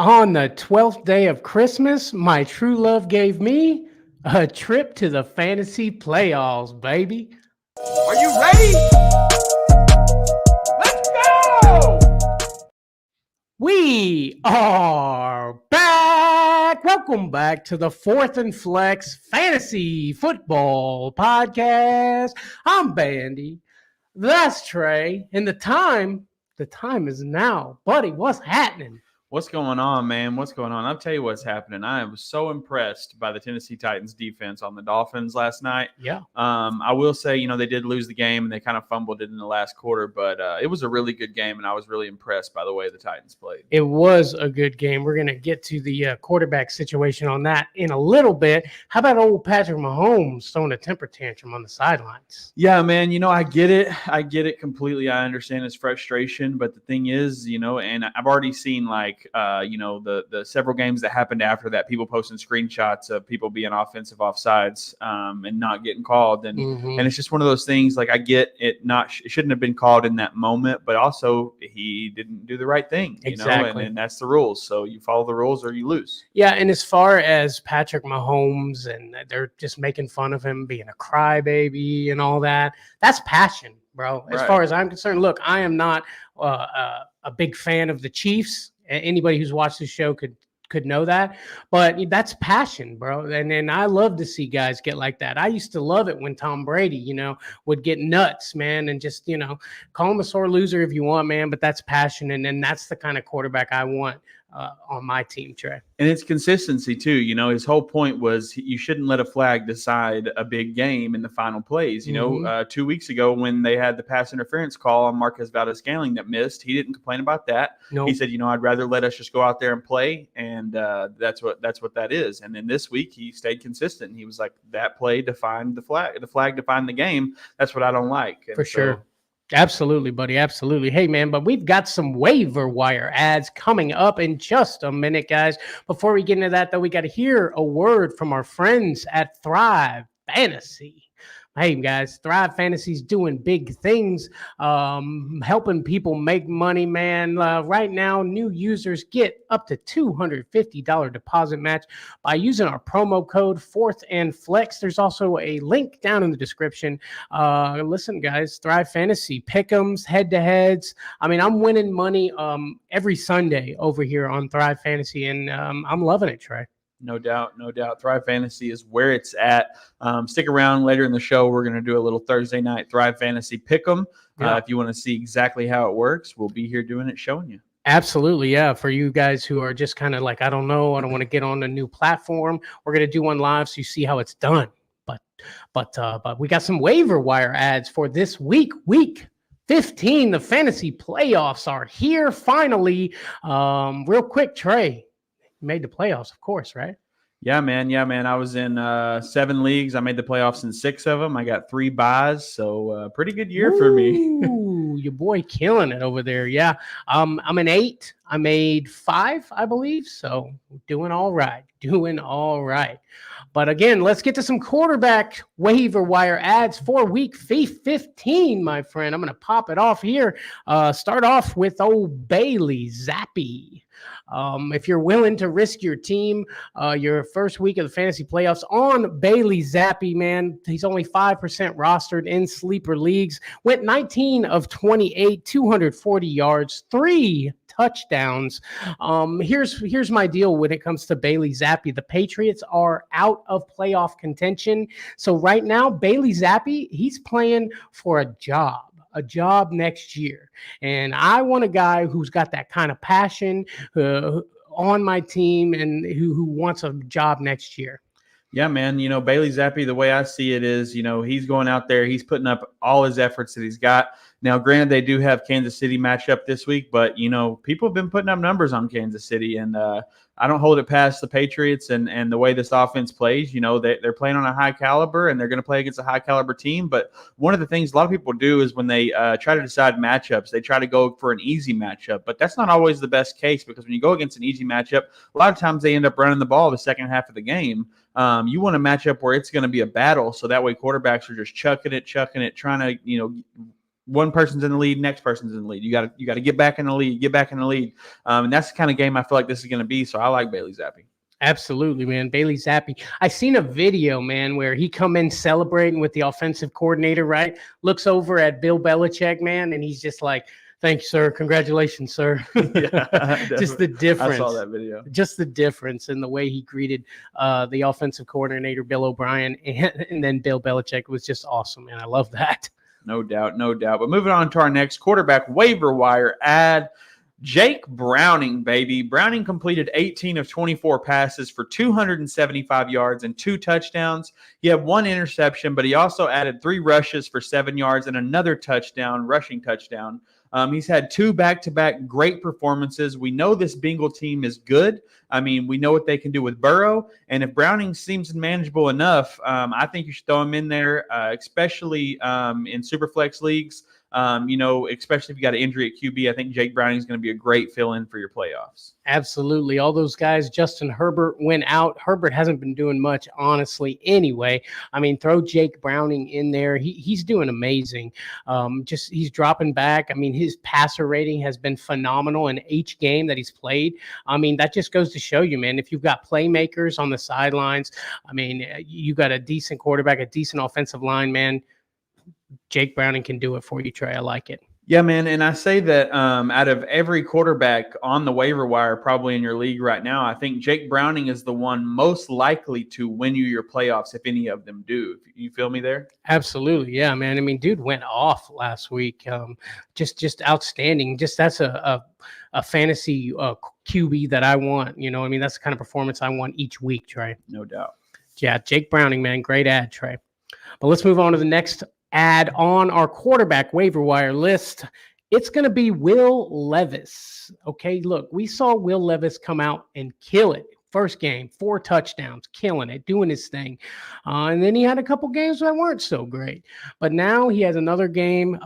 On the 12th day of Christmas, my true love gave me a trip to the fantasy playoffs, baby. Are you ready? Let's go! We are back. Welcome back to the Fourth and Flex Fantasy Football Podcast. I'm Bandy. That's Trey. And the time is now. Buddy, what's happening? What's going on, man? What's going on? I'll tell you what's happening. I was so impressed by the Tennessee Titans defense on the Dolphins last night. Yeah. I will say, they did lose the game and they kind of fumbled it in the last quarter, but it was a really good game, and I was really impressed by the way the Titans played. It was a good game. We're going to get to the quarterback situation on that in a little bit. How about old Patrick Mahomes throwing a temper tantrum on the sidelines? Yeah, man, I get it. I get it completely. I understand his frustration, but the thing is, and I've already seen the several games that happened after that, people posting screenshots of people being offensive offsides and not getting called. And it's just one of those things, like, I get it, it shouldn't have been called in that moment, but also he didn't do the right thing, exactly. And that's the rules. So you follow the rules or you lose. Yeah. And as far as Patrick Mahomes, and they're just making fun of him being a crybaby and all that, that's passion, bro. As far as I'm concerned, look, I am not a big fan of the Chiefs. Anybody who's watched the show could know that, but that's passion, bro. And I love to see guys get like that. I used to love it when Tom Brady, would get nuts, man, and just, call him a sore loser if you want, man, but that's passion. And then that's the kind of quarterback I want on my team, Trey. And it's consistency too. His whole point was you shouldn't let a flag decide a big game in the final plays. 2 weeks ago when they had the pass interference call on Marquez Valdes-Scantling that missed, he didn't complain about that. Nope. He said, I'd rather let us just go out there and play, and that's what that is. And then this week he stayed consistent. He was like, that play defined the flag. The flag defined the game. That's what I don't like. And for sure. Absolutely, buddy. Absolutely. Hey, man, but we've got some waiver wire ads coming up in just a minute, guys. Before we get into that, though, we got to hear a word from our friends at Thrive Fantasy. Hey, guys, Thrive Fantasy is doing big things, helping people make money, man. Right now, new users get up to $250 deposit match by using our promo code 4th and Flex. There's also a link down in the description. Listen, guys, Thrive Fantasy, pick'ems, head-to-heads. I mean, I'm winning money every Sunday over here on Thrive Fantasy, and I'm loving it, Trey. No doubt. Thrive Fantasy is where it's at. Stick around later in the show. We're going to do a little Thursday night Thrive Fantasy Pick'em. If you want to see exactly how it works, we'll be here doing it, showing you. Absolutely, yeah. For you guys who are just kind of like, I don't know, I don't want to get on a new platform, we're going to do one live so you see how it's done. But we got some waiver wire ads for this week. Week 15, the fantasy playoffs are here finally. Real quick, Trey. Made the playoffs, of course, right? Yeah, man. I was in 7 leagues. I made the playoffs in 6 of them. I got 3 buys, so pretty good year for me. Ooh, your boy killing it over there. Yeah, I'm in 8. I made 5, I believe. So doing all right. But again, let's get to some quarterback waiver wire ads for week 15, my friend. I'm going to pop it off here. Start off with old Bailey Zappi. If you're willing to risk your team, your first week of the fantasy playoffs on Bailey Zappi, man, he's only 5% rostered in sleeper leagues. Went 19 of 28, 240 yards, 3 touchdowns. Here's my deal when it comes to Bailey Zappi. The Patriots are out of playoff contention. So right now, Bailey Zappi, he's playing for a job next year. And I want a guy who's got that kind of passion on my team and who wants a job next year. Yeah, man. Bailey Zappi, the way I see it is, he's going out there. He's putting up all his efforts that he's got. Now, granted, they do have Kansas City matchup this week, but, people have been putting up numbers on Kansas City. And I don't hold it past the Patriots and the way this offense plays. They're playing on a high caliber, and they're going to play against a high caliber team. But one of the things a lot of people do is when they try to decide matchups, they try to go for an easy matchup. But that's not always the best case, because when you go against an easy matchup, a lot of times they end up running the ball the second half of the game. You want a matchup where it's going to be a battle, so that way quarterbacks are just chucking it, trying to, one person's in the lead, next person's in the lead. You got to get back in the lead, and that's the kind of game I feel like this is going to be. So I like Bailey Zappi. Absolutely, man. Bailey Zappi. I seen a video, man, where he come in celebrating with the offensive coordinator, right? Looks over at Bill Belichick, man, and he's just like, "Thank you, sir. Congratulations, sir." Yeah, just the difference. I saw that video. Just the difference in the way he greeted the offensive coordinator, Bill O'Brien, and then Bill Belichick was just awesome, man. I love that. No doubt, no doubt. But moving on to our next quarterback waiver wire ad. Jake Browning, baby. Browning completed 18 of 24 passes for 275 yards and 2 touchdowns. He had 1 interception, but he also added 3 rushes for 7 yards and another touchdown, rushing touchdown. He's had 2 back-to-back great performances. We know this Bengal team is good. I mean, we know what they can do with Burrow. And if Browning seems manageable enough, I think you should throw him in there, especially in Superflex leagues. Especially if you got an injury at QB, I think Jake Browning is going to be a great fill-in for your playoffs. Absolutely. All those guys, Justin Herbert went out. Herbert hasn't been doing much, honestly, anyway. I mean, throw Jake Browning in there. He's doing amazing. He's dropping back. I mean, his passer rating has been phenomenal in each game that he's played. I mean, that just goes to show you, man, if you've got playmakers on the sidelines, I mean, you got a decent quarterback, a decent offensive line, man, Jake Browning can do it for you, Trey. I like it. Yeah, man, and I say that out of every quarterback on the waiver wire probably in your league right now, I think Jake Browning is the one most likely to win you your playoffs if any of them do. You feel me there? Absolutely, yeah, man. I mean, dude went off last week. Just outstanding. That's a fantasy QB that I want. You know, I mean, that's the kind of performance I want each week, Trey. No doubt. Yeah, Jake Browning, man, great ad, Trey. But let's move on to the next ad on our quarterback waiver wire list. It's going to be Will Levis. Okay, look, we saw Will Levis come out and kill it. First game, 4 touchdowns, killing it, doing his thing. And then he had a couple games that weren't so great. But now he has another game.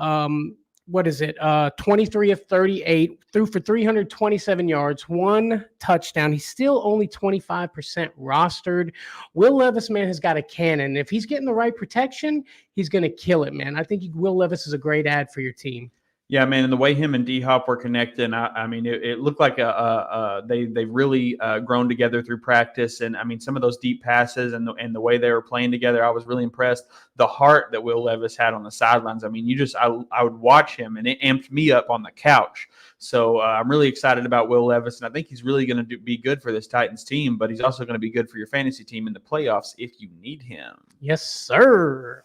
23 of 38, threw for 327 yards, 1 touchdown. He's still only 25% rostered. Will Levis, man, has got a cannon. If he's getting the right protection, he's going to kill it, man. I think Will Levis is a great ad for your team. Yeah, man, and the way him and D-Hop were connected, I mean, it looked like they've really grown together through practice. And, I mean, some of those deep passes and the way they were playing together, I was really impressed. The heart that Will Levis had on the sidelines, I mean, I would watch him, and it amped me up on the couch. So I'm really excited about Will Levis, and I think he's really going to be good for this Titans team, but he's also going to be good for your fantasy team in the playoffs if you need him. Yes, sir.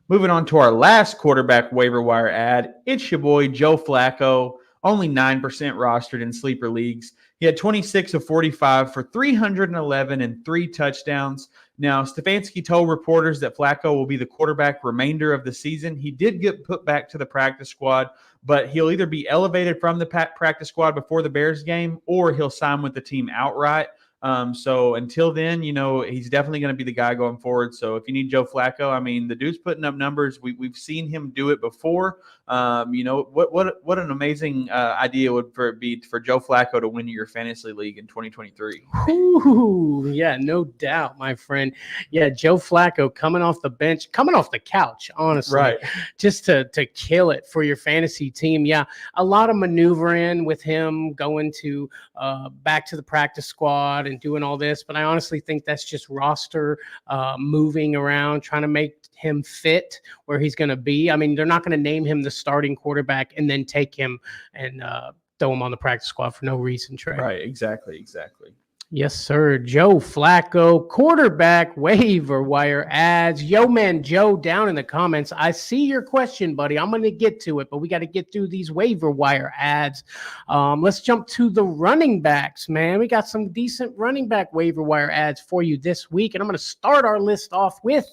Moving on to our last quarterback waiver wire ad, it's your boy Joe Flacco, only 9% rostered in sleeper leagues. He had 26 of 45 for 311 and 3 touchdowns. Now, Stefanski told reporters that Flacco will be the quarterback remainder of the season. He did get put back to the practice squad, but he'll either be elevated from the practice squad before the Bears game or he'll sign with the team outright. So until then, he's definitely going to be the guy going forward. So if you need Joe Flacco, I mean, the dude's putting up numbers. We've seen him do it before. What an amazing idea would be for Joe Flacco to win your fantasy league in 2023. Ooh, yeah, no doubt, my friend. Yeah, Joe Flacco coming off the bench, coming off the couch, honestly, right? Just to kill it for your fantasy team. Yeah, a lot of maneuvering with him going to back to the practice squad and doing all this, but I honestly think that's just roster moving around, trying to make him fit where he's going to be. I mean, they're not going to name him the starting quarterback and then take him and throw him on the practice squad for no reason, Trey. Right, exactly. Yes, sir. Joe Flacco, quarterback waiver wire ads. Yo, man, Joe, down in the comments. I see your question, buddy. I'm going to get to it, but we got to get through these waiver wire ads. Let's jump to the running backs, man. We got some decent running back waiver wire ads for you this week, and I'm going to start our list off with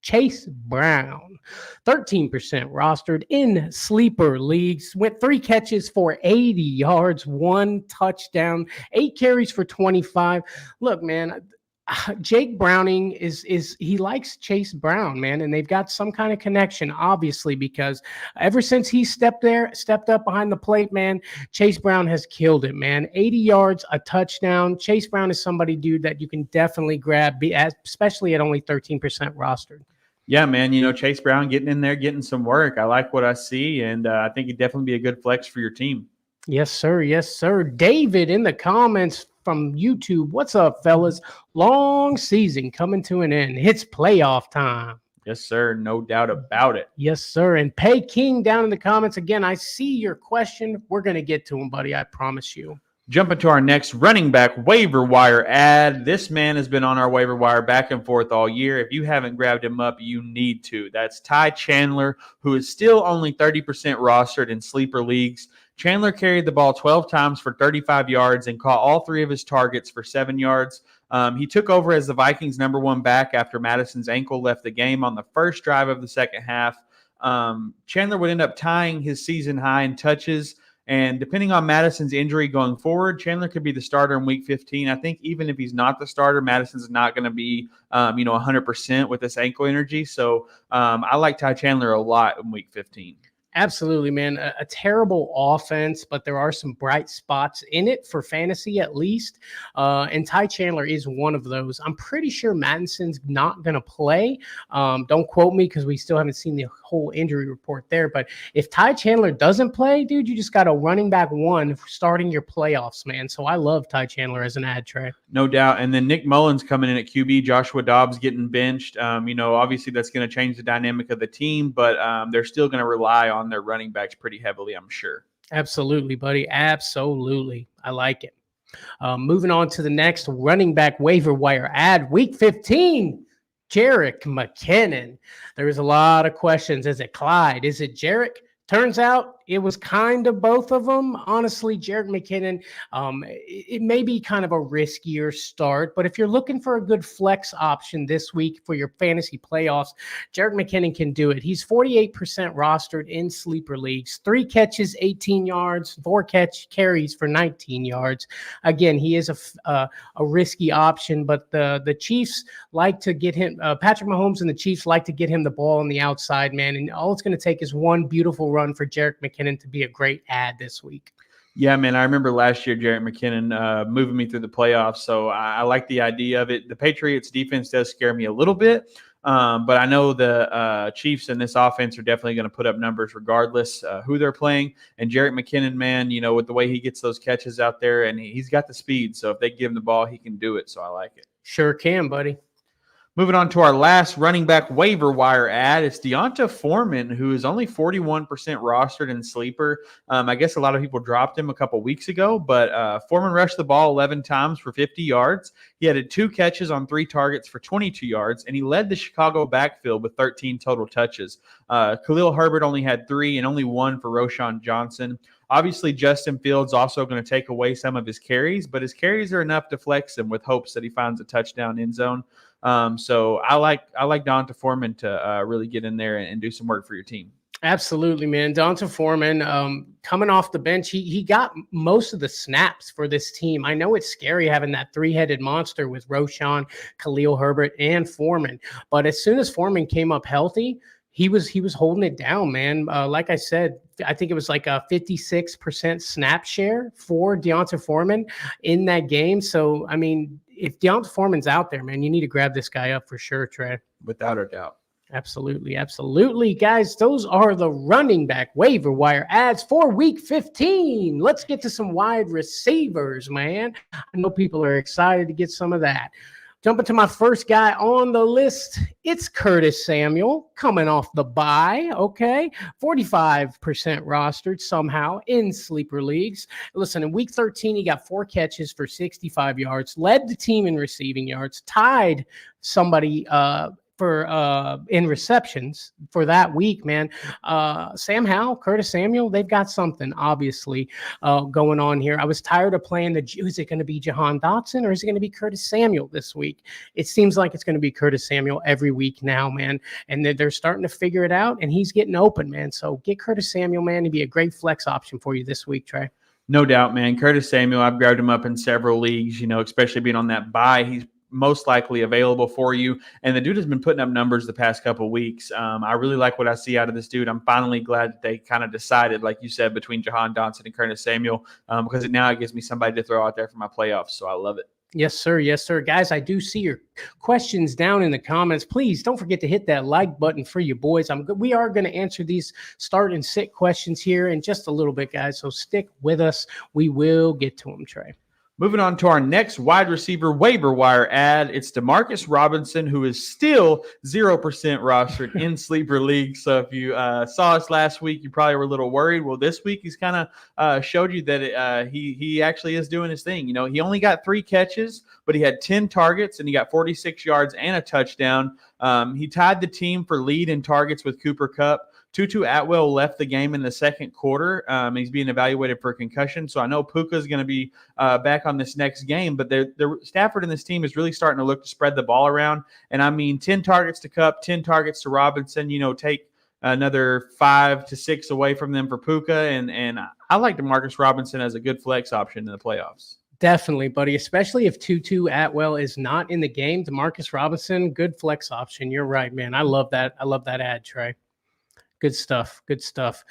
Chase Brown, 13% rostered in sleeper leagues, went 3 catches for 80 yards, 1 touchdown, 8 carries for 25. Look, man, Jake Browning he likes Chase Brown, man, and they've got some kind of connection, obviously, because ever since he stepped up behind the plate, man, Chase Brown has killed it, man. 80 yards, a touchdown. Chase Brown is somebody, dude, that you can definitely grab, especially at only 13% rostered. Yeah, man. Chase Brown getting in there, getting some work. I like what I see, and I think he'd definitely be a good flex for your team. Yes, sir. Yes, sir. David in the comments from YouTube. What's up, fellas? Long season coming to an end. It's playoff time. Yes, sir. No doubt about it. Yes, sir. And Pay King down in the comments. Again, I see your question. We're going to get to him, buddy. I promise you. Jumping to our next running back waiver wire ad. This man has been on our waiver wire back and forth all year. If you haven't grabbed him up, you need to. That's Ty Chandler, who is still only 30% rostered in sleeper leagues. Chandler carried the ball 12 times for 35 yards and caught all 3 of his targets for 7 yards. He took over as the Vikings' #1 back after Madison's ankle left the game on the first drive of the second half. Chandler would end up tying his season high in touches. And depending on Madison's injury going forward, Chandler could be the starter in Week 15. I think even if he's not the starter, Madison's not going to be, 100% with this ankle energy. So I like Ty Chandler a lot in Week 15. Absolutely, man. A terrible offense, but there are some bright spots in it for fantasy at least. And Ty Chandler is one of those. I'm pretty sure Madison's not going to play. Don't quote me because we still haven't seen the whole injury report there. But if Ty Chandler doesn't play, dude, you just got a running back 1 starting your playoffs, man. So I love Ty Chandler as an ad, Trey. No doubt. And then Nick Mullins coming in at QB, Joshua Dobbs getting benched. Obviously that's going to change the dynamic of the team, but they're still going to rely on their running backs pretty heavily, I'm sure. Absolutely, buddy. Absolutely. I like it. Moving on to the next running back waiver wire ad, Week 15, Jerick McKinnon. There's a lot of questions. Is it Clyde? Is it Jerick? Turns out it was kind of both of them. Honestly, Jerick McKinnon, it may be kind of a riskier start, but if you're looking for a good flex option this week for your fantasy playoffs, Jerick McKinnon can do it. He's 48% rostered in sleeper leagues, 3 catches, 18 yards, 4 carries for 19 yards. Again, he is a risky option, but the Chiefs like to get him, Patrick Mahomes and the Chiefs like to get him the ball on the outside, man, and all it's going to take is one beautiful run for Jerick McKinnon to be a great ad this week. Yeah, man, I remember last year Jerick McKinnon moving me through the playoffs, so I like the idea of it. The Patriots defense does scare me a little bit, but I know the Chiefs and this offense are definitely going to put up numbers regardless who they're playing. And Jerick McKinnon, man, with the way he gets those catches out there, and he's got the speed, so if they give him the ball, he can do it, so I like it. Sure can, buddy. Moving on to our last running back waiver wire ad, it's Deonta Foreman, who is only 41% rostered in sleeper. I guess a lot of people dropped him a couple weeks ago, but Foreman rushed the ball 11 times for 50 yards. He had 2 catches on 3 targets for 22 yards, and he led the Chicago backfield with 13 total touches. Khalil Herbert only had 3 and only 1 for Roschon Johnson. Obviously, Justin Fields also going to take away some of his carries, but his carries are enough to flex him with hopes that he finds a touchdown end zone. So I like Deonta Foreman to really get in there and do some work for your team. Absolutely, man. Deonta Foreman coming off the bench, he got most of the snaps for this team. I know it's scary having that 3-headed monster with Roschon, Khalil Herbert, and Foreman, but as soon as Foreman came up healthy, he was holding it down, man. Like I said, I think it was like a 56% snap share for Deonta Foreman in that game. So, I mean, if Deonta Foreman's out there, man, you need to grab this guy up for sure, Trey. Without a doubt. Absolutely. Absolutely. Guys, those are the running back waiver wire ads for Week 15. Let's get to some wide receivers, man. I know people are excited to get some of that. Jumping to my first guy on the list, it's Curtis Samuel coming off the bye, okay? 45% rostered somehow in sleeper leagues. Listen, in Week 13, he got 4 catches for 65 yards, led the team in receiving yards, tied somebody in receptions for that week, man. Sam Howell, Curtis Samuel, they've got something obviously going on here. I was tired of playing is it going to be Jahan Dotson or is it going to be Curtis Samuel this week? It seems like it's going to be Curtis Samuel every week now, man. And they're starting to figure it out, and he's getting open, man. So get Curtis Samuel, man, to be a great flex option for you this week, Trey. No doubt, man. Curtis Samuel, I've grabbed him up in several leagues, especially being on that bye. He's most likely available for you. And the dude has been putting up numbers the past couple of weeks. I really like what I see out of this dude. I'm finally glad that they kind of decided, like you said, between Jahan Dotson and Curtis Samuel, because now it gives me somebody to throw out there for my playoffs. So I love it. Yes, sir. Yes, sir. Guys, I do see your questions down in the comments. Please don't forget to hit that like button for you boys. We are going to answer these start and sit questions here in just a little bit, guys. So stick with us. We will get to them, Trey. Moving on to our next wide receiver waiver wire ad. It's Demarcus Robinson, who is still 0% rostered in sleeper leagues. So if you saw us last week, you probably were a little worried. Well, this week he's kind of showed you that he actually is doing his thing. He only got 3 catches, but he had 10 targets and he got 46 yards and a touchdown. He tied the team for lead in targets with Cooper Kupp. Tutu Atwell left the game in the second quarter. He's being evaluated for a concussion. So I know Puka is going to be back on this next game, but Stafford and this team is really starting to look to spread the ball around. And I mean, 10 targets to Kupp, 10 targets to Robinson, take another 5 to 6 away from them for Puka. And I like Demarcus Robinson as a good flex option in the playoffs. Definitely, buddy, especially if Tutu Atwell is not in the game. Demarcus Robinson, good flex option. You're right, man. I love that. I love that ad, Trey. Good stuff. Good stuff.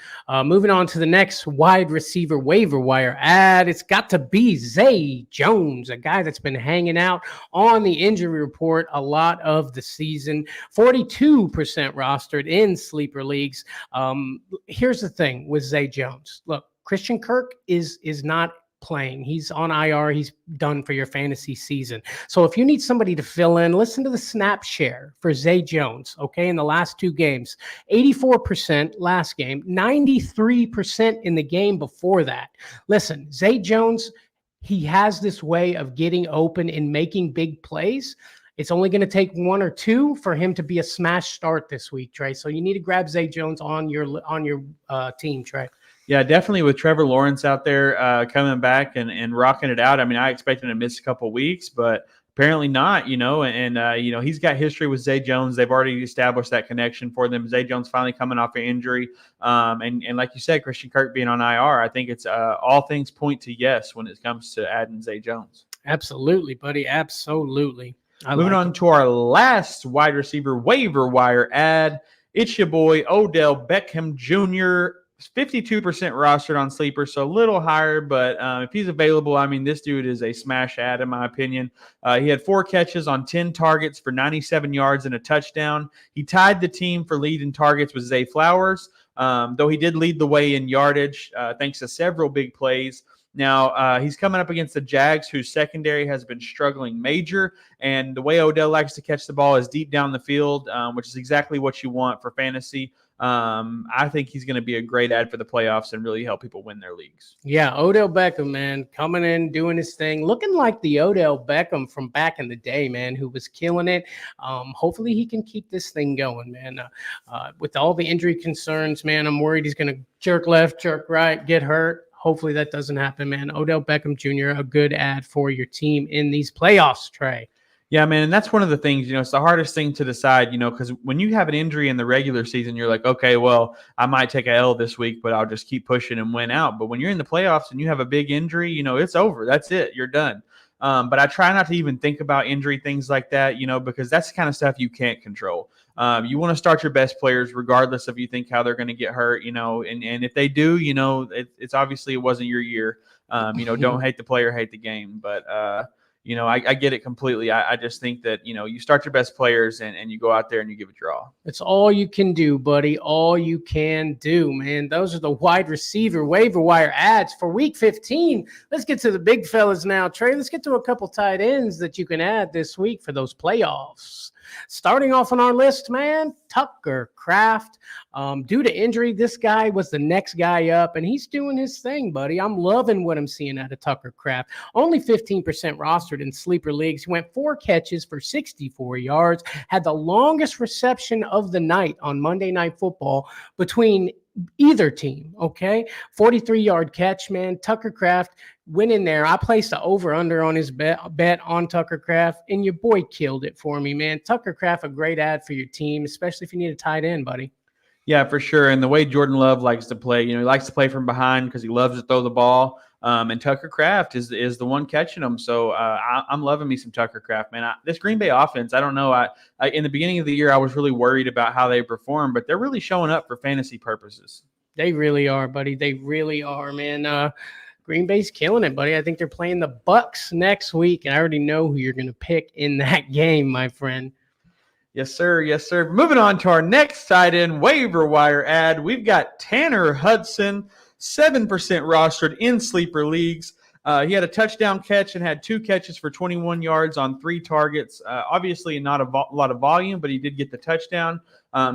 Moving on to the next wide receiver waiver wire ad. It's got to be Zay Jones, a guy that's been hanging out on the injury report a lot of the season. 42% rostered in sleeper leagues. Here's the thing with Zay Jones. Look, Christian Kirk is not playing. He's on IR. He's done for your fantasy season. So if you need somebody to fill in, listen to the snap share for Zay Jones, okay, in the last 2 games. 84% last game, 93% in the game before that. Listen, Zay Jones, he has this way of getting open and making big plays. It's only going to take 1 or 2 for him to be a smash start this week, Trey. So you need to grab Zay Jones on your team, Trey. Yeah, definitely with Trevor Lawrence out there coming back and rocking it out. I mean, I expected him to miss a couple of weeks, but apparently not, and he's got history with Zay Jones. They've already established that connection for them. Zay Jones finally coming off an injury. And like you said, Christian Kirk being on IR, I think it's all things point to yes when it comes to adding Zay Jones. Absolutely, buddy. Absolutely. Moving on to our last wide receiver waiver wire ad. It's your boy, Odell Beckham Jr., 52% rostered on sleeper, so a little higher, but if he's available, I mean, this dude is a smash ad in my opinion. He had 4 catches on 10 targets for 97 yards and a touchdown. He tied the team for lead in targets with Zay Flowers, though he did lead the way in yardage thanks to several big plays. Now, he's coming up against the Jags, whose secondary has been struggling major, and the way Odell likes to catch the ball is deep down the field, which is exactly what you want for fantasy. I think he's going to be a great ad for the playoffs and really help people win their leagues. Yeah, Odell Beckham, man, coming in, doing his thing, looking like the Odell Beckham from back in the day, man, who was killing it. Hopefully he can keep this thing going, man. With all the injury concerns, man, I'm worried he's going to jerk left, jerk right, get hurt. Hopefully that doesn't happen, man. Odell Beckham Jr., a good ad for your team in these playoffs, Trey. Yeah, man, and that's one of the things, it's the hardest thing to decide, because when you have an injury in the regular season, you're like, okay, well, I might take a L this week, but I'll just keep pushing and win out. But when you're in the playoffs and you have a big injury, it's over. That's it. You're done. But I try not to even think about injury things like that, because that's the kind of stuff you can't control. You want to start your best players regardless of you think how they're going to get hurt, and if they do, it's obviously it wasn't your year. Don't hate the player, hate the game. But, I get it completely. I just think that, you start your best players and you go out there and you give it your all. It's all you can do, buddy. All you can do, man. Those are the wide receiver waiver wire ads for week 15. Let's get to the big fellas now, Trey. Let's get to a couple tight ends that you can add this week for those playoffs. Starting off on our list, man, Tucker Kraft. Due to injury, this guy was the next guy up, and he's doing his thing, buddy. I'm loving what I'm seeing out of Tucker Kraft. Only 15% rostered in sleeper leagues. He went 4 catches for 64 yards, had the longest reception of the night on Monday Night Football between either team, okay? 43-yard catch, man. Tucker Kraft went in there. I placed the over-under on his bet on Tucker Kraft, and your boy killed it for me, man. Tucker Kraft, a great ad for your team, especially if you need a tight end, buddy. Yeah, for sure. And the way Jordan Love likes to play, he likes to play from behind because he loves to throw the ball. And Tucker Kraft is the one catching them. So I'm loving me some Tucker Kraft, man. This Green Bay offense, I don't know. I in the beginning of the year, I was really worried about how they perform, but they're really showing up for fantasy purposes. They really are, buddy. They really are, man. Green Bay's killing it, buddy. I think they're playing the Bucks next week, and I already know who you're going to pick in that game, my friend. Yes, sir. Yes, sir. Moving on to our next tight end waiver wire ad. We've got Tanner Hudson, 7% rostered in sleeper leagues. He had a touchdown catch and had 2 catches for 21 yards on 3 targets. Obviously, not a lot of volume, but he did get the touchdown.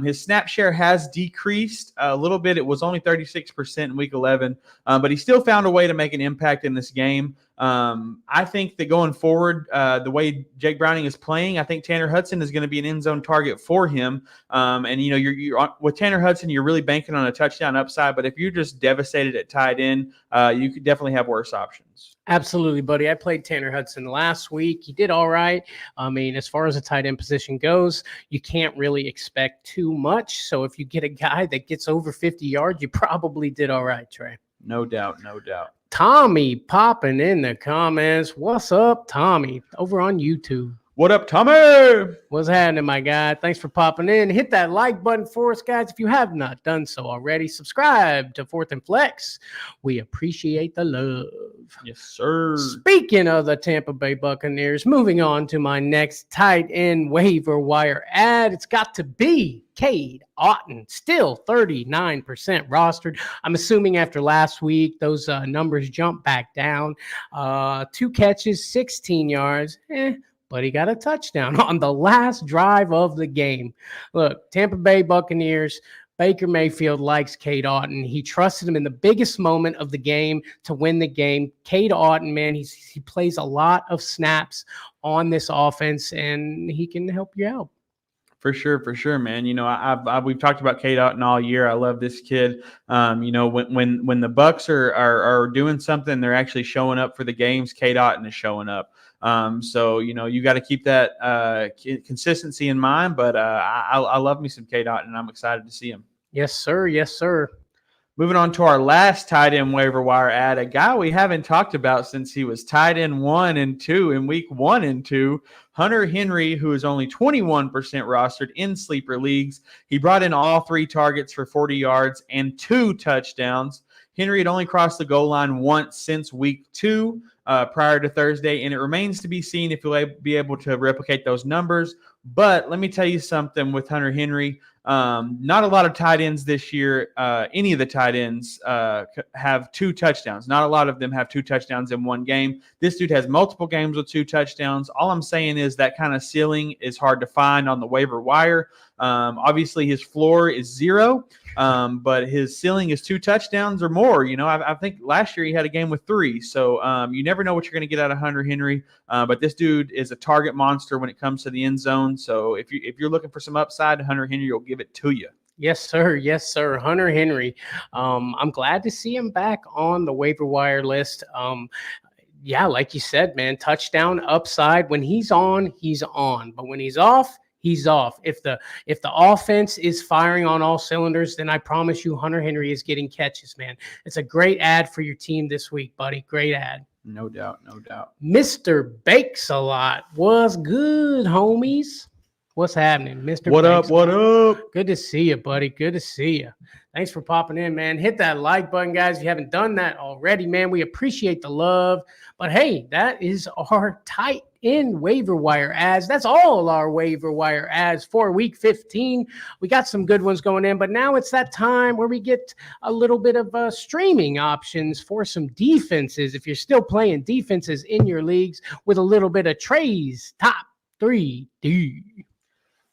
His snap share has decreased a little bit. It was only 36% in week 11, but he still found a way to make an impact in this game. I think that going forward, the way Jake Browning is playing, I think Tanner Hudson is going to be an end zone target for him. And you're with Tanner Hudson, you're really banking on a touchdown upside. But if you're just devastated at tight end, you could definitely have worse options. Absolutely, buddy. I played Tanner Hudson last week. He did all right. I mean, as far as the tight end position goes, you can't really expect too much. So if you get a guy that gets over 50 yards, you probably did all right, Trey. No doubt, no doubt. Tommy popping in the comments. What's up, Tommy? Over on YouTube. What up, Tommy? What's happening, my guy? Thanks for popping in. Hit that like button for us, guys. If you have not done so already, subscribe to Fourth and Flex. We appreciate the love. Yes, sir. Speaking of the Tampa Bay Buccaneers, moving on to my next tight end waiver wire ad. It's got to be Cade Otton, still 39% rostered. I'm assuming after last week, those numbers jump back down. 2 catches, 16 yards. But he got a touchdown on the last drive of the game. Look, Tampa Bay Buccaneers, Baker Mayfield likes Cade Otton. He trusted him in the biggest moment of the game to win the game. Cade Otton, man, he plays a lot of snaps on this offense, and he can help you out. For sure, man. We've talked about Cade Otton all year. I love this kid. When the Bucs are doing something, they're actually showing up for the games. Cade Otton is showing up. So you got to keep that consistency in mind. But I love me some Cade Otton, and I'm excited to see him. Yes, sir. Yes, sir. Moving on to our last tight end waiver wire ad, a guy we haven't talked about since he was tight end 1 and 2 in week 1 and 2, Hunter Henry, who is only 21% rostered in sleeper leagues. He brought in all 3 targets for 40 yards and 2 touchdowns. Henry had only crossed the goal line once since week 2 prior to Thursday, and it remains to be seen if he'll be able to replicate those numbers. But let me tell you something with Hunter Henry. Not a lot of tight ends this year. Any of the tight ends have 2 touchdowns. Not a lot of them have 2 touchdowns in one game. This dude has multiple games with 2 touchdowns. All I'm saying is that kind of ceiling is hard to find on the waiver wire. Obviously, his floor is 0, but his ceiling is 2 touchdowns or more. I think last year he had a game with 3. So you never know what you're going to get out of Hunter Henry. But this dude is a target monster when it comes to the end zone. So if you're looking for some upside, Hunter Henry will give it to you. Yes, sir. Yes, sir. Hunter Henry. I'm glad to see him back on the waiver wire list. Yeah, like you said, man, touchdown upside. When he's on, he's on. But when he's off, he's off. If the offense is firing on all cylinders, then I promise you Hunter Henry is getting catches, man. It's a great ad for your team this week, buddy. Great ad. No doubt, no doubt. Mr. Bakes-A-Lot. What's good, homies? What's happening, Mr. What up? What up? Good to see you, buddy. Good to see you. Thanks for popping in, man. Hit that like button, guys. If you haven't done that already, man, we appreciate the love. But hey, that is our tight end waiver wire ads. That's all our waiver wire ads for week 15. We got some good ones going in, but now it's that time where we get a little bit of streaming options for some defenses. If you're still playing defenses in your leagues with a little bit of Trey's top 3D.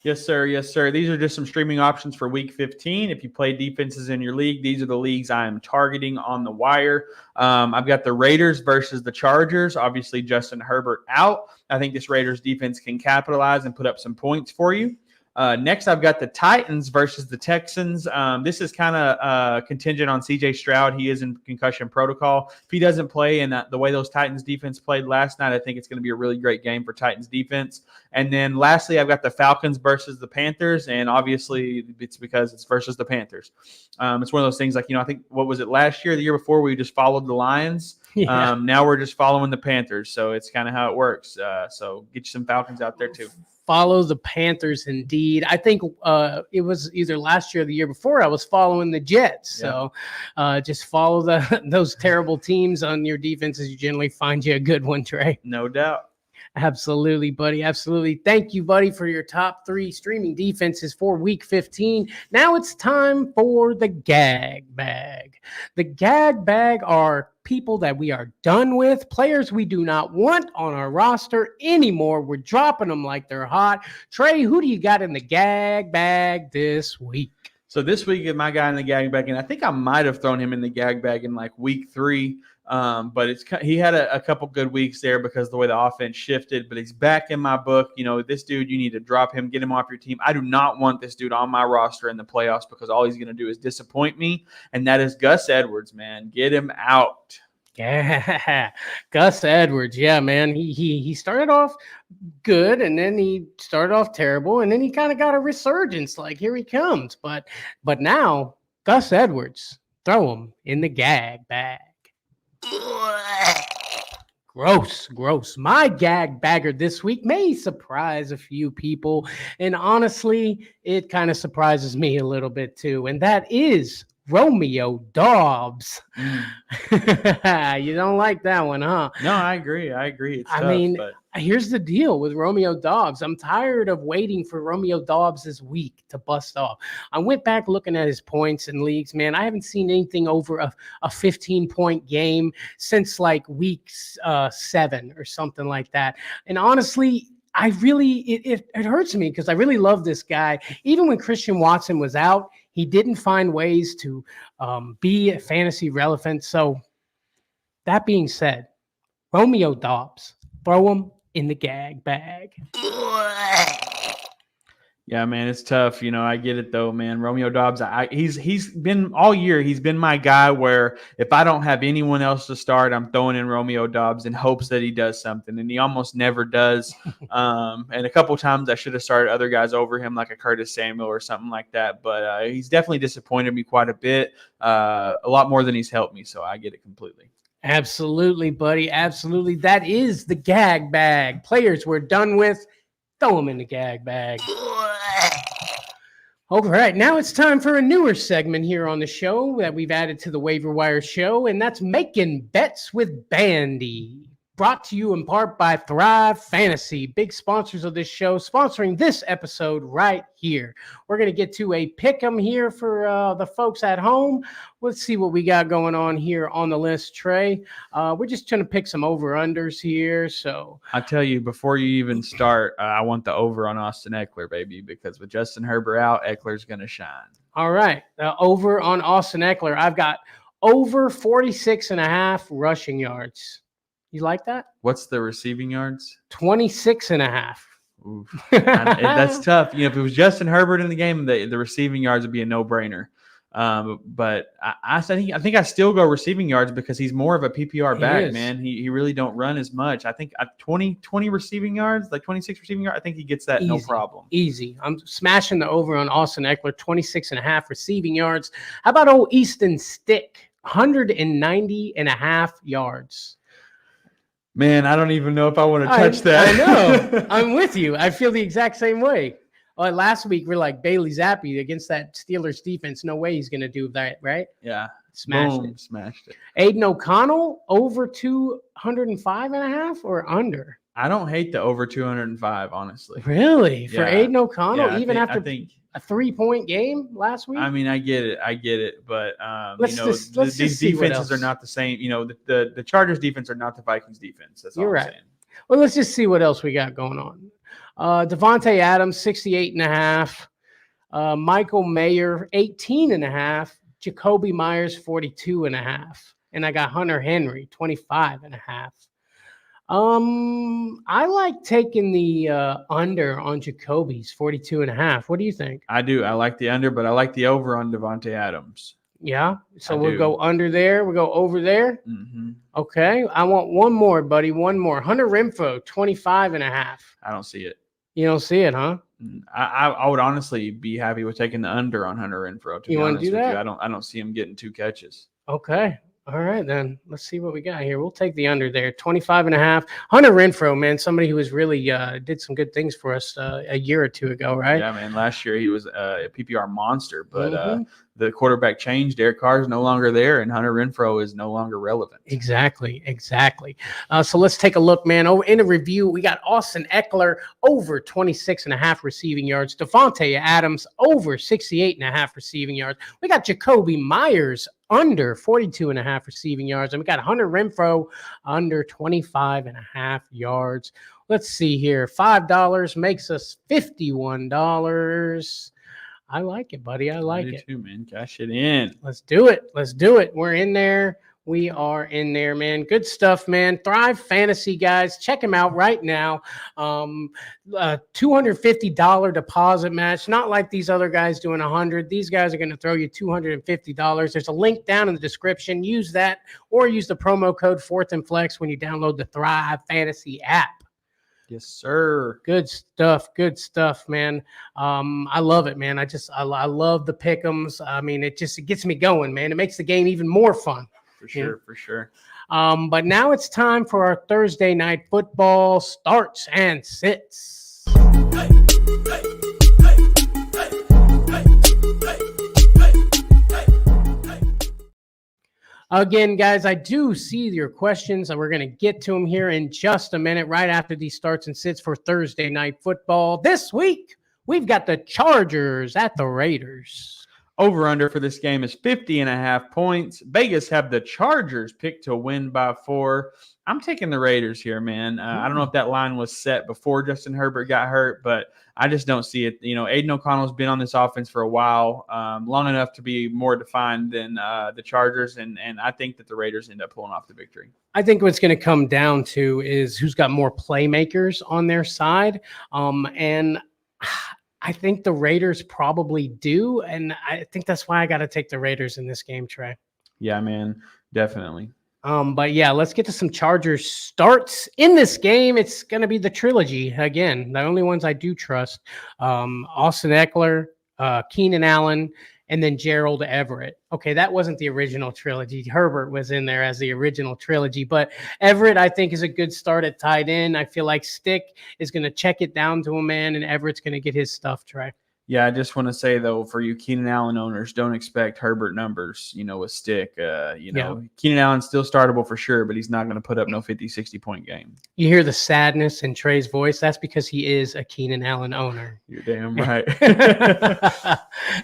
Yes, sir. Yes, sir. These are just some streaming options for week 15. If you play defenses in your league, these are the leagues I am targeting on the wire. I've got the Raiders versus the Chargers. Obviously, Justin Herbert out. I think this Raiders defense can capitalize and put up some points for you. Next, I've got the Titans versus the Texans. This is kind of contingent on C.J. Stroud. He is in concussion protocol. If he doesn't play, and the way those Titans defense played last night, I think it's going to be a really great game for Titans defense. And then lastly, I've got the Falcons versus the Panthers, and obviously it's because it's versus the Panthers. It's one of those things like, I think, what was it last year, the year before, we just followed the Lions? Yeah. Now we're just following the Panthers, so it's kind of how it works. So get you some Falcons out there too. Follow the Panthers indeed. I think it was either last year or the year before I was following the Jets. So just follow those terrible teams on your defenses. You generally find you a good one, Trey. No doubt. Absolutely, buddy. Absolutely. Thank you, buddy, for your top 3 streaming defenses for week 15. Now it's time for the gag bag. The gag bag are people that we are done with, players we do not want on our roster anymore. We're dropping them like they're hot. Trey, who do you got in the gag bag this week? So this week, my guy in the gag bag, and I think I might have thrown him in the gag bag in like week 3. But he had a couple good weeks there because the way the offense shifted, but he's back in my book. This dude, you need to drop him, get him off your team. I do not want this dude on my roster in the playoffs because all he's going to do is disappoint me. And that is Gus Edwards, man. Get him out. Yeah, Gus Edwards. Yeah, man. He started off good and then he started off terrible and then he kind of got a resurgence. Like, here he comes. But now Gus Edwards, throw him in the gag bag. Gross. My gag bagger this week may surprise a few people. And honestly, it kind of surprises me a little bit too. And that is Romeo Doubs. You don't like that one, huh? No, I agree. It's tough, here's the deal with Romeo Doubs. I'm tired of waiting for Romeo Doubs this week to bust off. I went back looking at his points in leagues, man. I haven't seen anything over a 15-point game since like week 7 or something like that. And honestly, it hurts me because I really love this guy. Even when Christian Watson was out, he didn't find ways to be fantasy relevant. So that being said, Romeo Doubs, throw him in the gag bag. Yeah, man, it's tough. I get it though, man. Romeo Doubs, he's been all year. He's been my guy where if I don't have anyone else to start, I'm throwing in Romeo Doubs in hopes that he does something, and he almost never does. And a couple times I should have started other guys over him, like a Curtis Samuel or something like that. But he's definitely disappointed me quite a bit, a lot more than he's helped me. So I get it completely. Absolutely, buddy. Absolutely. That is the gag bag. Players we're done with, throw them in the gag bag. All right, now it's time for a newer segment here on the show that we've added to the Waiver Wire show, and that's Making Bets with Bandy. Brought to you in part by ThriveFantasy, big sponsors of this show, sponsoring this episode right here. We're going to get to a pick'em here for the folks at home. Let's see what we got going on here on the list, Trey. We're just trying to pick some over-unders here. So I tell you, before you even start, I want the over on Austin Eckler, baby, because with Justin Herbert out, Eckler's going to shine. All right, over on Austin Eckler, I've got over 46.5 rushing yards. You like that? What's the receiving yards? 26.5. Oof. That's tough. If it was Justin Herbert in the game, the receiving yards would be a no-brainer. But I think I still go receiving yards because he's more of a PPR back, man. He really don't run as much. I think 20 receiving yards, like 26 receiving yards, I think he gets that no problem. Easy. I'm smashing the over on Austin Eckler, 26.5 receiving yards. How about old Easton Stick, 190.5 yards? Man, I don't even know if I want to touch that. I know. I'm with you. I feel the exact same way. Last week, we're like Bailey Zappi against that Steelers defense. No way he's going to do that, right? Yeah. Smashed it. Aiden O'Connell, over 205.5 or under? I don't hate the over 205, honestly. Really? For Aiden O'Connell, even after a 3-point game last week? I mean, I get it. But, these defenses are not the same. The Chargers defense are not the Vikings defense. That's all I'm saying. Well, let's just see what else we got going on. Devontae Adams, 68.5. Michael Mayer, 18.5. Jacoby Myers, 42.5. And I got Hunter Henry, 25.5. I like taking the under on Jacoby's 42.5. What do you think? I do. I like the under, but I like the over on Devontae Adams. Yeah. So we'll go under there. We'll go over there. Mm-hmm. Okay. I want one more, buddy. One more. Hunter Renfrow, 25.5. I don't see it. You don't see it, huh? I would honestly be happy with taking the under on Hunter Renfrow. You want to do that? I don't see him getting 2 catches. Okay. All right, then let's see what we got here. We'll take the under there, 25.5. Hunter Renfrow, man, somebody who was really did some good things for us a year or two ago, right? Yeah, man. Last year he was a PPR monster, but Mhm. the quarterback changed. Derek Carr is no longer there, and Hunter Renfrow is no longer relevant. Exactly. So let's take a look, man. Oh, in a review, we got Austin Eckler over 26.5 receiving yards. Devontae Adams over 68.5 receiving yards. We got Jacoby Myers under 42.5 receiving yards. And we got Hunter Renfrow under 25.5 yards. Let's see here. $5 makes us $51. I like it, buddy. I like it. Too, man. Cash it in. Let's do it. We're in there. We are in there, man. Good stuff, man. Thrive Fantasy, guys. Check them out right now. $250 deposit match. Not like these other guys doing $100. These guys are going to throw you $250. There's a link down in the description. Use that or use the promo code 4th and Flex when you download the Thrive Fantasy app. Yes, sir. Good stuff, man. I love it, man. I love the pick'ems. I mean, it gets me going, man. It makes the game even more fun. For sure. But now it's time for our Thursday night football starts and sits. Again, guys, I do see your questions, and we're going to get to them here in just a minute, right after these starts and sits for Thursday night football. This week, we've got the Chargers at the Raiders. Over-under for this game is 50.5 points. Vegas have the Chargers picked to win by 4. I'm taking the Raiders here, man. I don't know if that line was set before Justin Herbert got hurt, but I just don't see it. You know, Aiden O'Connell's been on this offense for a while, long enough to be more defined than the Chargers, and I think that the Raiders end up pulling off the victory. I think what's going to come down to is who's got more playmakers on their side, and I think the Raiders probably do, and I think that's why I got to take the Raiders in this game, Trey. Yeah, man, definitely. But yeah, let's get to some Chargers starts in this game. It's going to be the trilogy again. The only ones I do trust: Austin Eckler, Keenan Allen, and then Gerald Everett. Okay, that wasn't the original trilogy. Herbert was in there as the original trilogy, but Everett, I think, is a good start at tight end. I feel like Stick is going to check it down to a man, and Everett's going to get his stuff, Trey. Yeah, I just want to say, though, for you Keenan Allen owners, don't expect Herbert numbers, with Stick. Keenan Allen's still startable for sure, but he's not going to put up no 50, 60-point game. You hear the sadness in Trey's voice. That's because he is a Keenan Allen owner. You're damn right.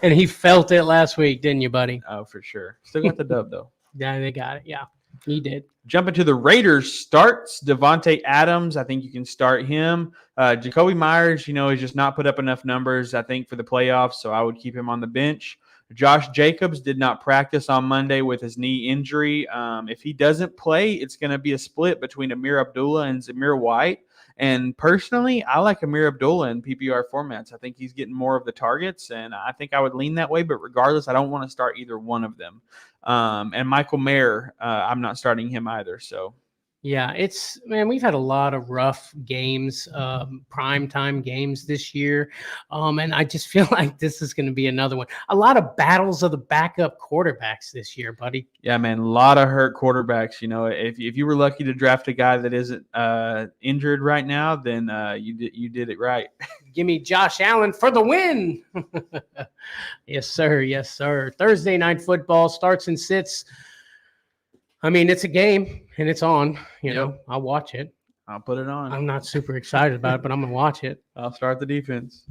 And he felt it last week, didn't you, buddy? Oh, for sure. Still got the dub, though. Yeah, they got it. Yeah, he did. Jumping to the Raiders starts, Devontae Adams. I think you can start him. Jacoby Myers, has just not put up enough numbers, I think, for the playoffs, so I would keep him on the bench. Josh Jacobs did not practice on Monday with his knee injury. If he doesn't play, it's going to be a split between Amir Abdullah and Zamir White. And personally, I like Amir Abdullah in PPR formats. I think he's getting more of the targets, and I think I would lean that way. But regardless, I don't want to start either one of them. And Michael Mayer, I'm not starting him either. So, yeah, we've had a lot of rough games, primetime games this year. And I just feel like this is going to be another one. A lot of battles of the backup quarterbacks this year, buddy. Yeah, man, a lot of hurt quarterbacks. If you were lucky to draft a guy that isn't injured right now, then you did it right. Give me Josh Allen for the win. Yes, sir. Yes, sir. Thursday night football starts and sits. I mean, it's a game and it's on, I'll watch it. I'll put it on. I'm not super excited about it, but I'm going to watch it. I'll start the defense.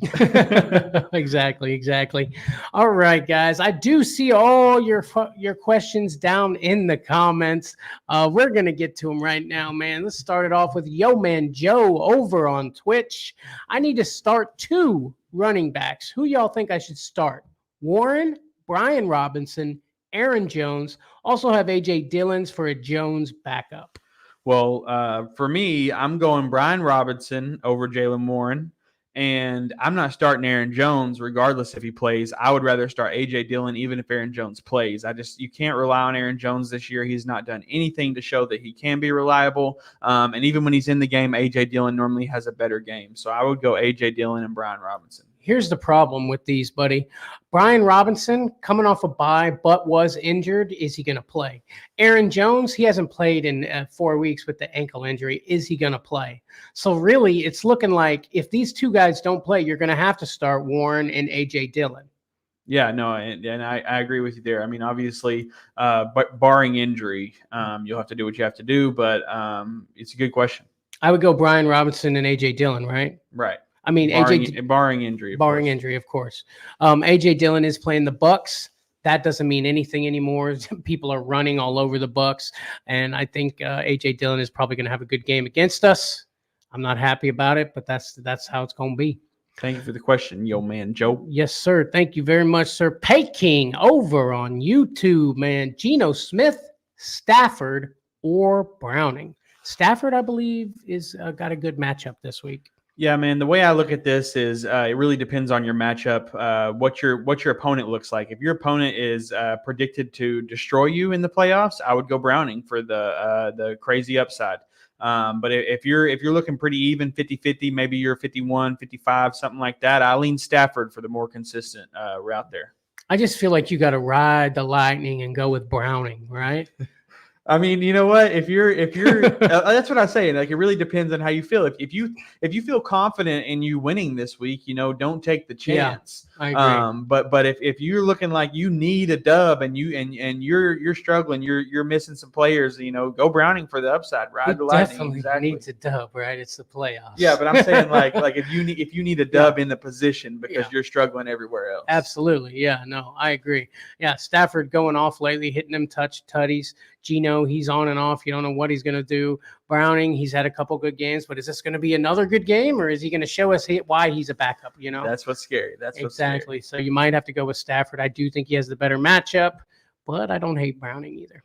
Exactly. All right, guys. I do see all your questions down in the comments. We're going to get to them right now, man. Let's start it off with Yo Man Joe over on Twitch. I need to start 2 running backs. Who y'all think I should start? Warren, Brian Robinson, Aaron Jones. Also have A.J. Dillon's for a Jones backup. Well, for me, I'm going Brian Robinson over Jaylen Warren, and I'm not starting Aaron Jones regardless if he plays. I would rather start A.J. Dillon even if Aaron Jones plays. You can't rely on Aaron Jones this year. He's not done anything to show that he can be reliable, and even when he's in the game, A.J. Dillon normally has a better game. So I would go A.J. Dillon and Brian Robinson. here's the problem with these, buddy. Brian Robinson coming off a bye, but was injured. Is he going to play? Aaron Jones, he hasn't played in 4 weeks with the ankle injury. Is he going to play? So really, it's looking like if these two guys don't play, you're going to have to start Warren and A.J. Dillon. Yeah, no, and I agree with you there. I mean, obviously, but barring injury, you'll have to do what you have to do. But it's a good question. I would go Brian Robinson and A.J. Dillon, right? Right. I mean, barring injury. Injury, of course. A.J. Dillon is playing the Bucks. That doesn't mean anything anymore. People are running all over the Bucks, and I think A.J. Dillon is probably going to have a good game against us. I'm not happy about it, but that's how it's going to be. Thank you for the question, yo man, Joe. Yes, sir. Thank you very much, sir. Pay King over on YouTube, man. Geno Smith, Stafford, or Browning. Stafford, I believe, is got a good matchup this week. Yeah, man. The way I look at this is it really depends on your matchup, what your opponent looks like. If your opponent is predicted to destroy you in the playoffs, I would go Browning for the crazy upside. But if you're looking pretty even, 50-50, maybe you're 51, 55, something like that, I lean Stafford for the more consistent route there. I just feel like you got to ride the lightning and go with Browning, right? I mean, you know what? If you're that's what I say. Like, it really depends on how you feel. If you feel confident in you winning this week, don't take the chance. Yeah, I agree. But if you're looking like you need a dub and you're struggling, you're missing some players, go Browning for the upside. Ride the lightning. Definitely exactly. needs a dub, right? It's the playoffs. Yeah, but I'm saying like if you need a dub in the position because you're struggling everywhere else. Absolutely. Yeah, no, I agree. Yeah, Stafford going off lately, hitting them tutties. Geno, he's on and off. You don't know what he's going to do. Browning, he's had a couple good games, but is this going to be another good game, or is he going to show us why he's a backup? That's what's scary. That's what's exactly. Scary. So you might have to go with Stafford. I do think he has the better matchup, but I don't hate Browning either.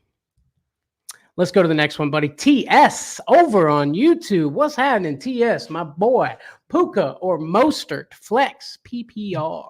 Let's go to the next one, buddy. TS over on YouTube. What's happening, TS, my boy? Puka or Mostert flex PPR?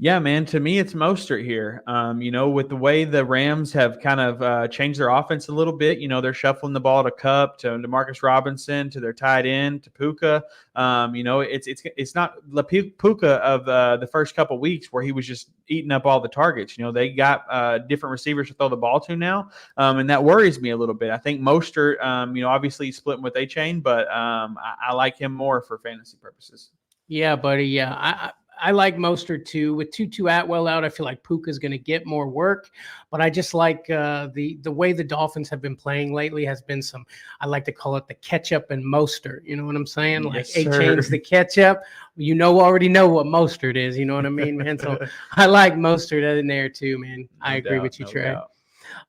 Yeah, man. To me, it's Mostert here. With the way the Rams have kind of changed their offense a little bit, they're shuffling the ball to Kupp, to Demarcus Robinson, to their tight end, to Puka. It's not the Puka of the first couple of weeks where he was just eating up all the targets. They got different receivers to throw the ball to now, and that worries me a little bit. I think Mostert, obviously he's splitting with A-Chain, but I like him more for fantasy purposes. Yeah, buddy. Yeah, I like Mostert too. With Tutu Atwell out, I feel like Puka's going to get more work. But I just like the way the Dolphins have been playing lately has been some, I like to call it the ketchup and Mostert. You know what I'm saying? Like A-Chain's the ketchup. Already know what Mostert is. You know what I mean, man? So I like Mostert in there too, man. I agree with you, Trey.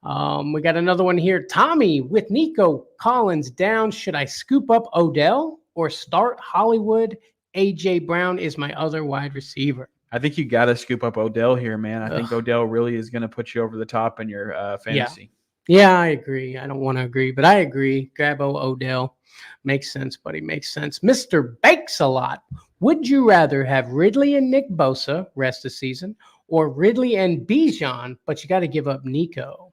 We got another one here. Tommy with Nico Collins down. Should I scoop up Odell or start Hollywood? A.J. Brown is my other wide receiver. I think you got to scoop up Odell here, man. I think Odell really is going to put you over the top in your fantasy. Yeah, I agree. I don't want to agree, but I agree. Grab Odell. Makes sense, buddy. Makes sense. Mr. Bakes-A-Lot. Would you rather have Ridley and Nick Bosa rest of season or Ridley and Bijan, but you got to give up Nico?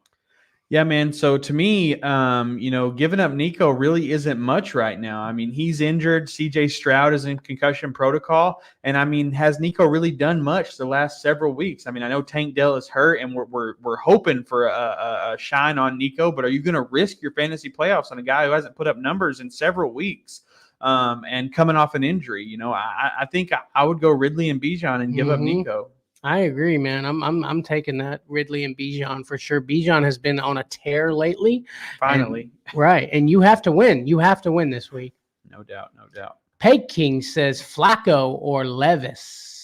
Yeah, man. So to me, giving up Nico really isn't much right now. I mean, he's injured. CJ Stroud is in concussion protocol. And I mean, has Nico really done much the last several weeks? I mean, I know Tank Dell is hurt and we're hoping for a shine on Nico, but are you going to risk your fantasy playoffs on a guy who hasn't put up numbers in several weeks and coming off an injury? I think I would go Ridley and Bijan and give up Nico. I agree, man. I'm taking that Ridley and Bijan for sure. Bijan has been on a tear lately. Finally. Right. And you have to win. You have to win this week. No doubt. No doubt. Peg King says Flacco or Levis.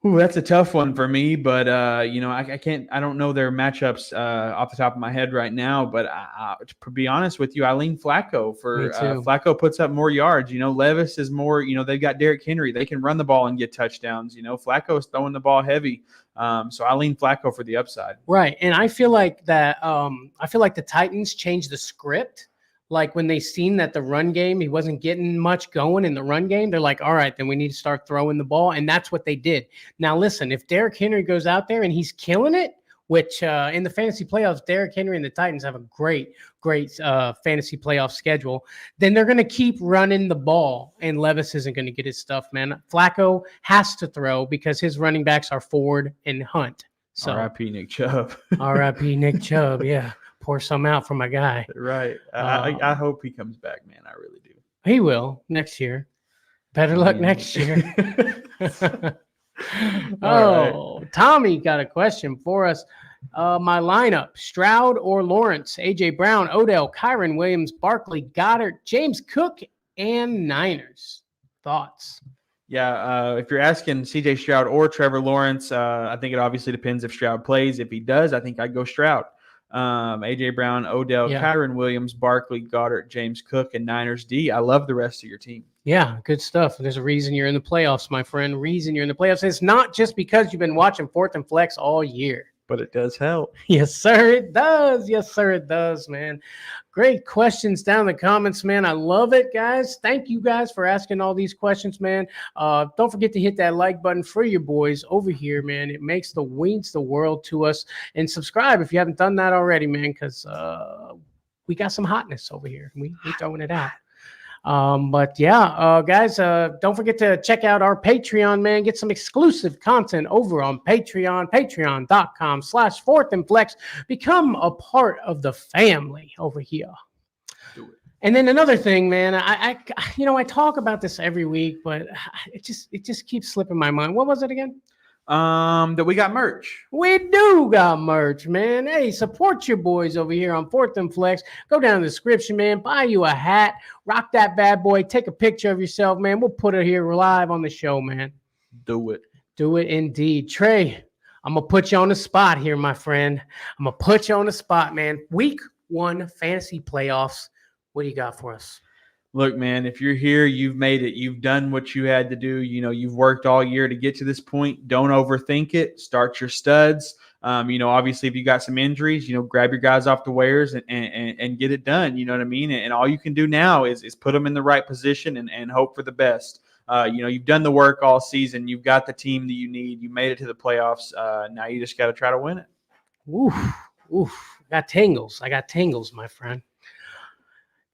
Ooh, that's a tough one for me, but I don't know their matchups off the top of my head right now. But to be honest with you, I lean Flacco for Flacco puts up more yards. Levis is more. They've got Derrick Henry; they can run the ball and get touchdowns. Flacco is throwing the ball heavy, so I lean Flacco for the upside. Right, and I feel like that. I feel like the Titans changed the script. Like when they seen that the run game, he wasn't getting much going in the run game, they're like, all right, then we need to start throwing the ball. And that's what they did. Now, listen, if Derrick Henry goes out there and he's killing it, which in the fantasy playoffs, Derrick Henry and the Titans have a great fantasy playoff schedule, then they're going to keep running the ball, and Levis isn't going to get his stuff, man. Flacco has to throw because his running backs are Ford and Hunt. So R.I.P. Nick Chubb. R.I.P. Nick Chubb, yeah. Pour some out for my guy. Right. I hope he comes back, man. I really do. He will next year. Better luck next year. Right. Tommy got a question for us. My lineup: Stroud or Lawrence, AJ Brown, Odell, Kyron Williams, Barkley, Goddard, James Cook, and Niners. Thoughts? Yeah, if you're asking CJ Stroud or Trevor Lawrence, I think it obviously depends if Stroud plays. If he does, I think I'd go Stroud. AJ Brown, Odell, Kyron Williams, Barkley, Goddard, James Cook, and Niners D. I love the rest of your team. Yeah, good stuff. There's a reason you're in the playoffs, my friend. Reason you're in the playoffs. It's not just because you've been watching Fourth and Flex all year. But it does help. Yes, sir, it does. Yes, sir, it does, man. Great questions down in the comments, man. I love it, guys. Thank you guys for asking all these questions, man. Don't forget to hit that like button for your boys over here, man. It means the world to us. And subscribe if you haven't done that already, man, because we got some hotness over here. We're throwing it out. But yeah, guys, don't forget to check out our Patreon, man. Get some exclusive content over on Patreon, patreon.com/4thandflex. Become a part of the family over here. Do it. And then another thing, man, I talk about this every week, but it just keeps slipping my mind. What was it again? That we got merch. We do got merch, man. Hey, support your boys over here on Fourth and Flex. Go down in the description, man. Buy you a hat. Rock that bad boy. Take a picture of yourself, man. We'll put it here live on the show, man. Do it. Do it indeed. Trey, I'm going to put you on the spot here, my friend. I'm going to put you on the spot, man. Week 1 fantasy playoffs. What do you got for us? Look, man, if you're here, you've made it. You've done what you had to do. You've worked all year to get to this point. Don't overthink it. Start your studs. Obviously, if you got some injuries, grab your guys off the waivers and get it done. You know what I mean? And all you can do now is put them in the right position and hope for the best. You've done the work all season. You've got the team that you need. You made it to the playoffs. Now you just got to try to win it. Oof. I got tingles, my friend.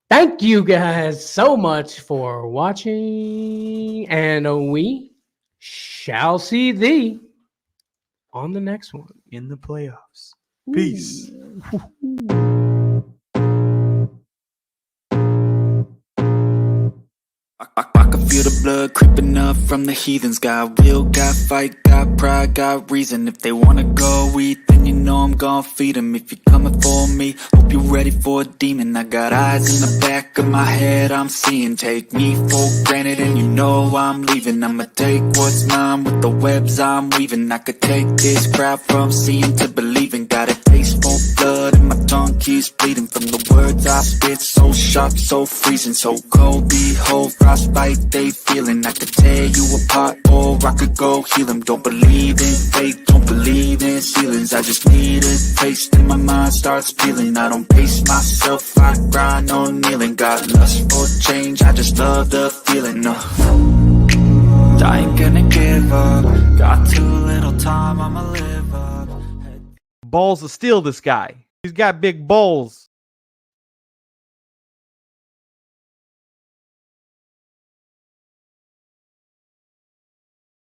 Thank you guys so much for watching, and we shall see thee on the next one In the playoffs. Peace. I can feel the blood creeping up from the heathens. Got will, got fight, got pride, got reason. If they wanna go eat, then you know I'm gon' feed them. If you're coming for me, hope you're ready for a demon. I got eyes in the back of my head, I'm seeing. Take me for granted and you know I'm leaving. I'ma take what's mine with the webs I'm weaving. I could take this crowd from seeing to believing. Got a taste for blood and my tongue keeps bleeding. From the words I spit, so sharp, so freezing. So cold, behold, frostbite they feeling. I could tear you apart or I could go heal them. Don't believe in fate, don't believe in ceilings. I just need a taste and my mind starts peeling. I don't pace myself, I grind on kneeling. Got lust for change, I just love the feeling. I ain't gonna give up. Got too little time, I'ma live up. Balls to steal this guy. He's got big balls.